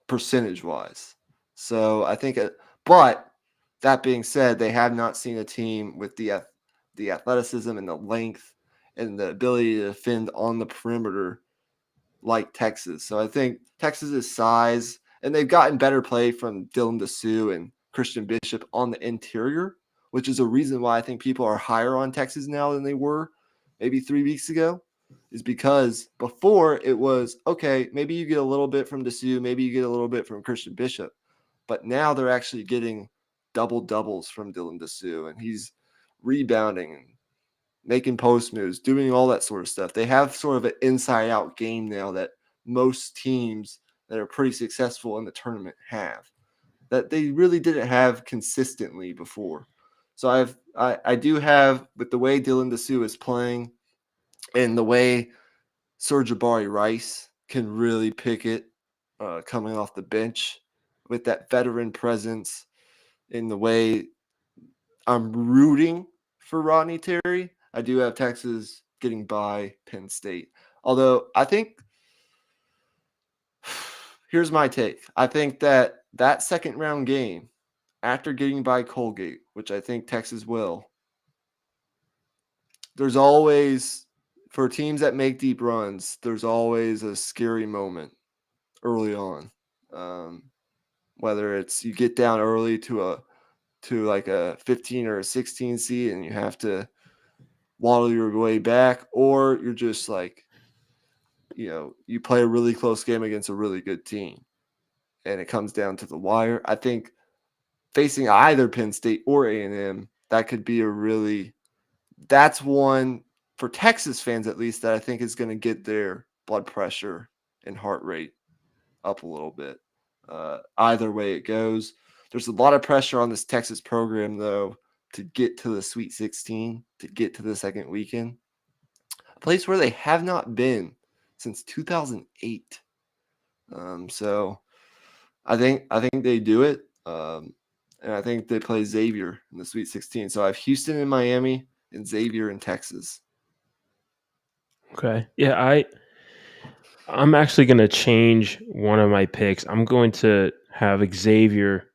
Speaker 2: percentage-wise. So I think, but that being said, they have not seen a team with the athleticism and the length and the ability to defend on the perimeter like Texas. So I think Texas's size, and they've gotten better play from Dylan Dessou and Christian Bishop on the interior, which is a reason why I think people are higher on Texas now than they were maybe 3 weeks ago, is because before it was, okay, maybe you get a little bit from Dessou, maybe you get a little bit from Christian Bishop, but now they're actually getting double-doubles from Dylan Dessou, and he's rebounding and making post moves, doing all that sort of stuff. They have sort of an inside-out game now that most teams that are pretty successful in the tournament have, that they really didn't have consistently before. So I do have, with the way Dylan Dessou is playing and the way Sir'Jabari Rice can really pick it coming off the bench with that veteran presence, in the way I'm rooting for Rodney Terry, I do have Texas getting by Penn State. Although I think, here's my take. I think that second round game, after getting by Colgate, which I think Texas will, there's always, for teams that make deep runs, there's always a scary moment early on. Whether it's you get down early to like a 15 or a 16 seed and you have to waddle your way back, or you're just like, you play a really close game against a really good team and it comes down to the wire. I think facing either Penn State or A&M, that could be that's one for Texas fans, at least, that I think is going to get their blood pressure and heart rate up a little bit. Either way it goes. There's a lot of pressure on this Texas program, though, to get to the Sweet 16, to get to the second weekend. A place where they have not been since 2008. So I think they do it, and I think they play Xavier in the Sweet 16. So I have Houston in Miami and Xavier in Texas.
Speaker 1: Okay. Yeah, I'm actually going to change one of my picks. I'm going to have Xavier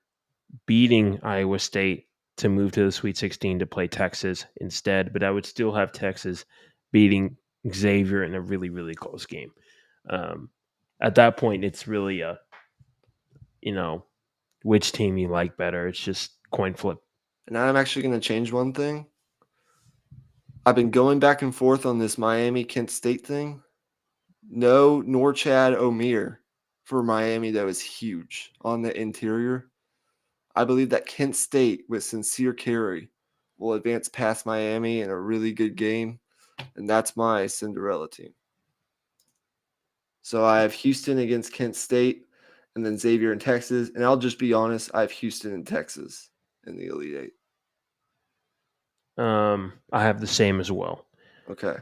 Speaker 1: beating Iowa State to move to the Sweet 16 to play Texas instead, but I would still have Texas beating Xavier in a really, really close game. At that point, it's really a, which team you like better. It's just coin flip.
Speaker 2: And I'm actually going to change one thing. I've been going back and forth on this Miami Kent State thing. No Norchad Omier for Miami, that was huge on the interior. I believe that Kent State with Sincere Carey will advance past Miami in a really good game, and that's my Cinderella team. So I have Houston against Kent State, and then Xavier in Texas. And I'll just be honest, I have Houston and Texas in the Elite Eight.
Speaker 1: I have the same as well.
Speaker 2: Okay.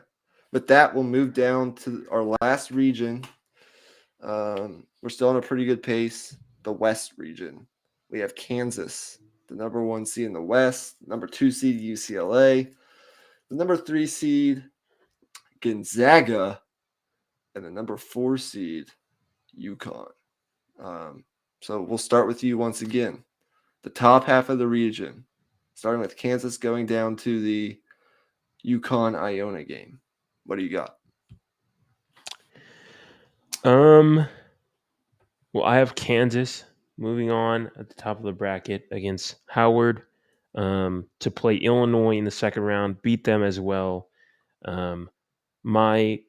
Speaker 2: But that will move down to our last region. We're still on a pretty good pace. The West region. We have Kansas, the number 1 seed in the West, number 2 seed UCLA, the number 3 seed Gonzaga, and the number 4 seed UConn. So we'll start with you once again. The top half of the region, starting with Kansas going down to the UConn Iona game. What do you got?
Speaker 1: Well, I have Kansas moving on at the top of the bracket against Howard to play Illinois in the second round, beat them as well. My,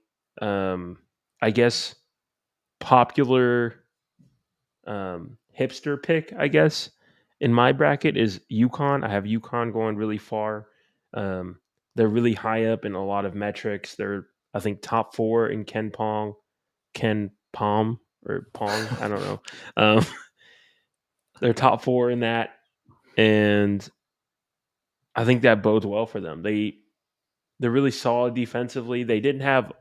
Speaker 1: I guess, popular hipster pick, I guess, in my bracket is UConn. I have UConn going really far. They're really high up in a lot of metrics. They're, I think, top 4 in Ken Palm, or Pong. I don't know. They're top 4 in that, and I think that bodes well for them. They're really solid defensively. They didn't have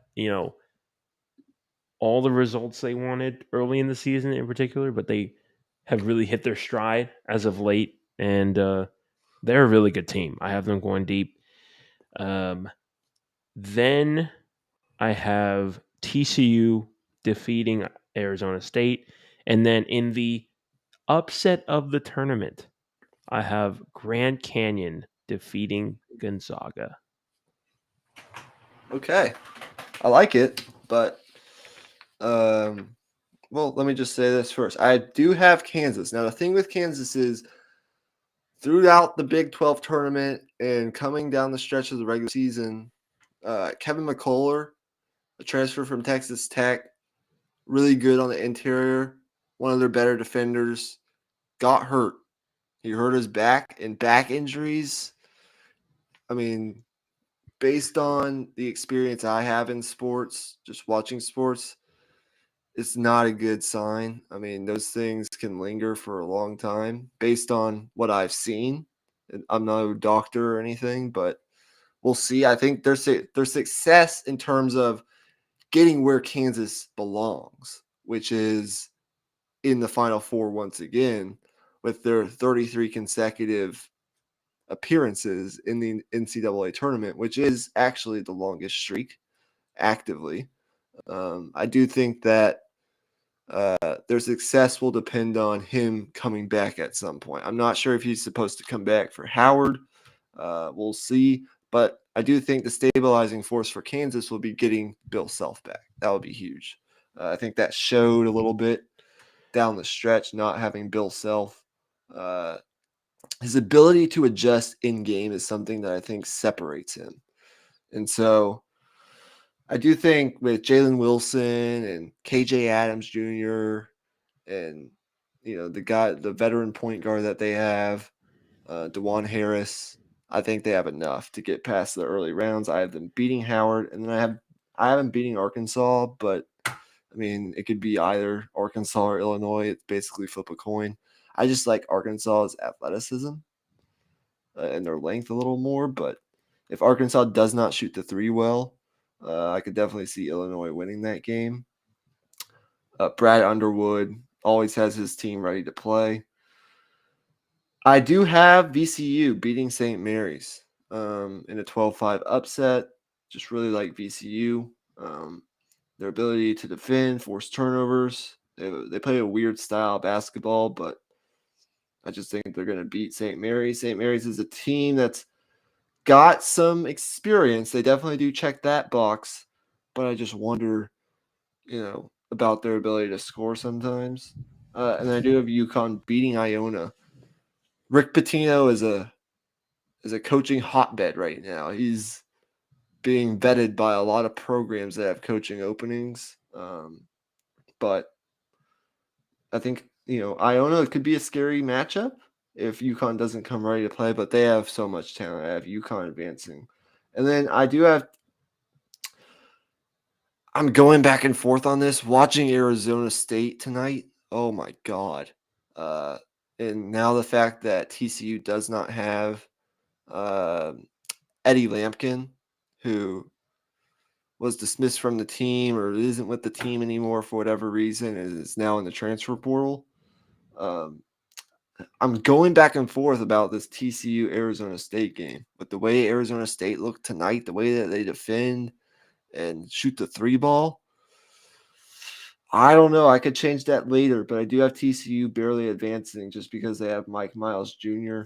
Speaker 1: all the results they wanted early in the season in particular, but they have really hit their stride as of late, and they're a really good team. I have them going deep. Then I have TCU defeating Arizona State, and then in the upset of the tournament, I have Grand Canyon defeating Gonzaga.
Speaker 2: Okay. I like it, but well, let me just say this first. I do have Kansas. Now, the thing with Kansas is throughout the Big 12 tournament and coming down the stretch of the regular season, Kevin McCullough, a transfer from Texas Tech, really good on the interior, one of their better defenders, got hurt. He hurt his back, and back injuries, I mean, based on the experience I have in sports, just watching sports, it's not a good sign. I mean, those things can linger for a long time based on what I've seen. I'm no doctor or anything, but we'll see. I think their success in terms of getting where Kansas belongs, which is in the Final Four once again, with their 33 consecutive appearances in the NCAA tournament, which is actually the longest streak actively. I do think that their success will depend on him coming back at some point. I'm not sure if he's supposed to come back for Howard. We'll see. But I do think the stabilizing force for Kansas will be getting Bill Self back. That would be huge. I think that showed a little bit down the stretch, not having Bill Self. His ability to adjust in game is something that I think separates him. And so I do think with Jalen Wilson and KJ Adams Jr. and the veteran point guard that they have, DeJuan Harris, I think they have enough to get past the early rounds. I have them beating Howard, and then I have them beating Arkansas, but I mean it could be either Arkansas or Illinois. It's basically flip a coin. I just like Arkansas's athleticism and their length a little more, but if Arkansas does not shoot the 3 well, I could definitely see Illinois winning that game. Brad Underwood always has his team ready to play. I do have VCU beating St. Mary's in a 12-5 upset. Just really like VCU. Their ability to defend, force turnovers. They play a weird style of basketball, but I just think they're going to beat St. Mary's. St. Mary's is a team that's got some experience. They definitely do check that box, but I just wonder, about their ability to score sometimes. And I do have UConn beating Iona. Rick Pitino is a coaching hotbed right now. He's being vetted by a lot of programs that have coaching openings. But I think, Iona could be a scary matchup if UConn doesn't come ready to play, but they have so much talent. I have UConn advancing. And then I'm going back and forth on this, watching Arizona State tonight. Oh my God. And now the fact that TCU does not have Eddie Lampkin, who was dismissed from the team or isn't with the team anymore for whatever reason, and is now in the transfer portal. I'm going back and forth about this TCU Arizona State game. With the way Arizona State looked tonight, the way that they defend and shoot the three ball, I don't know. I could change that later, but I do have TCU barely advancing just because they have Mike Miles Jr.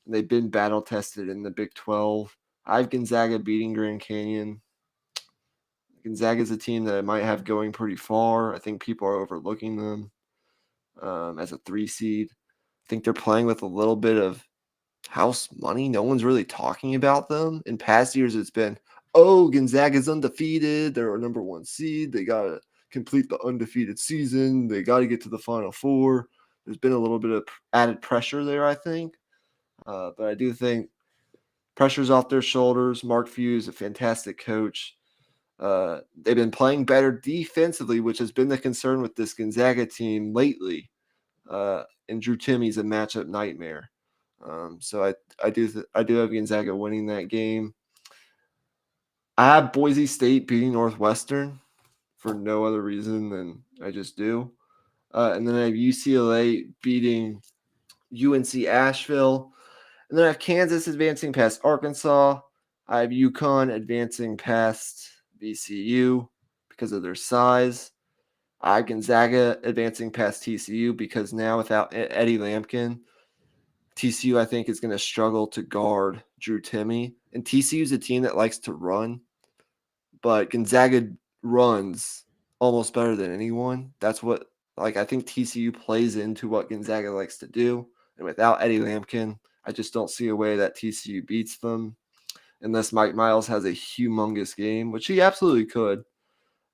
Speaker 2: They've been battle tested in the Big 12. I have Gonzaga beating Grand Canyon. Gonzaga is a team that I might have going pretty far. I think people are overlooking them as a 3 seed. I think they're playing with a little bit of house money. No one's really talking about them. In past years, it's been, Gonzaga's undefeated. They're a number 1 seed. They got to complete the undefeated season. They got to get to the Final Four. There's been a little bit of added pressure there, I think. But I do think pressure's off their shoulders. Mark Few is a fantastic coach. They've been playing better defensively, which has been the concern with this Gonzaga team lately. And Drew Timmy's a matchup nightmare. So I do have Gonzaga winning that game. I have Boise State beating Northwestern for no other reason than I just do. And then I have UCLA beating UNC Asheville. And then I have Kansas advancing past Arkansas. I have UConn advancing past VCU because of their size. I have Gonzaga advancing past TCU because now without Eddie Lampkin, TCU, I think, is going to struggle to guard Drew Timme. And TCU is a team that likes to run, but Gonzaga runs almost better than anyone. That's what, I think TCU plays into what Gonzaga likes to do. And without Eddie Lampkin, I just don't see a way that TCU beats them unless Mike Miles has a humongous game, which he absolutely could.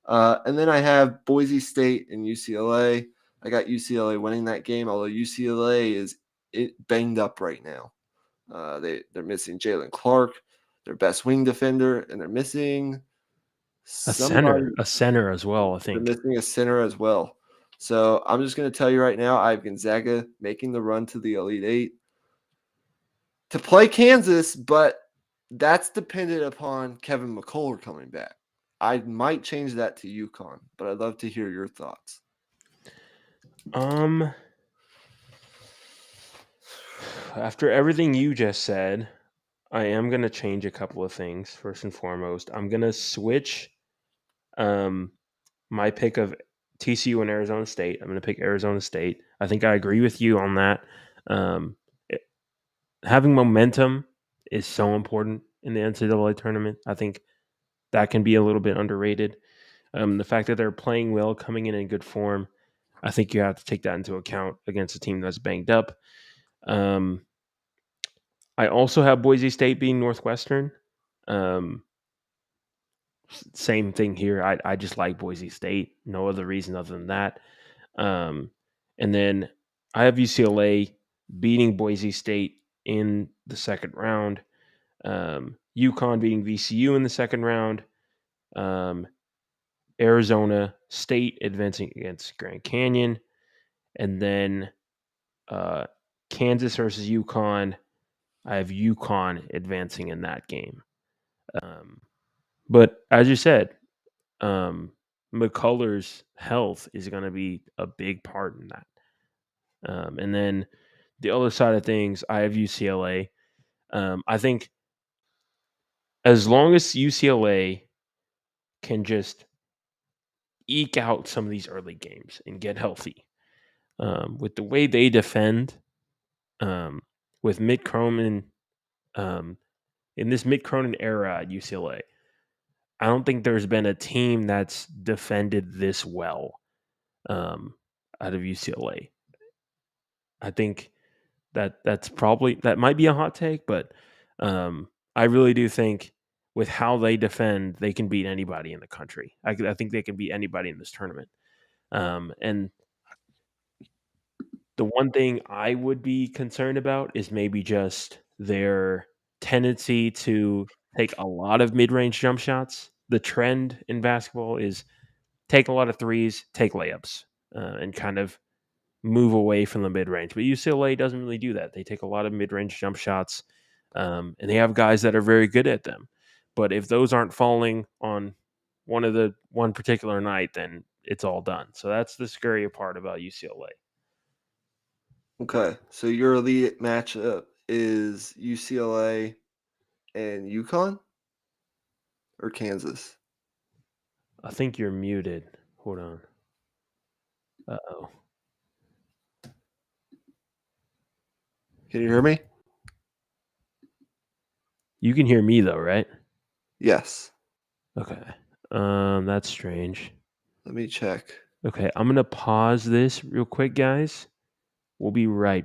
Speaker 2: And then I have Boise State and UCLA. I got UCLA winning that game, although UCLA is banged up right now. They're missing Jalen Clark, their best wing defender, and they're missing somebody.
Speaker 1: A center as well, I
Speaker 2: They're
Speaker 1: think.
Speaker 2: missing a center as well. So I'm just going to tell you right now, I have Gonzaga making the run to the Elite Eight to play Kansas, but that's dependent upon Kevin McCullough coming back. I might change that to UConn, but I'd love to hear your thoughts.
Speaker 1: After everything you just said, I am going to change a couple of things. First and foremost, I'm going to switch my pick of TCU and Arizona State. I'm going to pick Arizona State. I think I agree with you on that. Having momentum is so important in the NCAA tournament. I think that can be a little bit underrated. The fact that they're playing well, coming in good form, I think you have to take that into account against a team that's banged up. I also have Boise State being Northwestern. Same thing here. I just like Boise State. No other reason other than that. And then I have UCLA beating Boise State in the second round. UConn beating VCU in the second round. Arizona State advancing against Grand Canyon. And then Kansas versus UConn. I have UConn advancing in that game. But as you said, McCullers' health is going to be a big part in that. And then the other side of things, I have UCLA. I think as long as UCLA can just eke out some of these early games and get healthy, with the way they defend, with Mick Cronin, um, in this Mick Cronin era at UCLA, I don't think there's been a team that's defended this well, um, out of UCLA. I think that might be a hot take, but I really do think with how they defend, they can beat anybody in the country. I think they can beat anybody in this tournament. And the one thing I would be concerned about is maybe just their tendency to take a lot of mid-range jump shots. The trend in basketball is take a lot of threes, take layups, and kind of move away from the mid range. But UCLA doesn't really do that. They take a lot of mid range jump shots, and they have guys that are very good at them. But if those aren't falling on one particular night, then it's all done. So that's the scary part about UCLA.
Speaker 2: Okay, so your elite matchup is UCLA and UConn or Kansas?
Speaker 1: I think you're muted. Hold on. Oh.
Speaker 2: Can you hear me?
Speaker 1: You can hear me though, right?
Speaker 2: Yes.
Speaker 1: Okay. That's strange.
Speaker 2: Let me check.
Speaker 1: Okay, I'm gonna pause this real quick, guys. We'll be right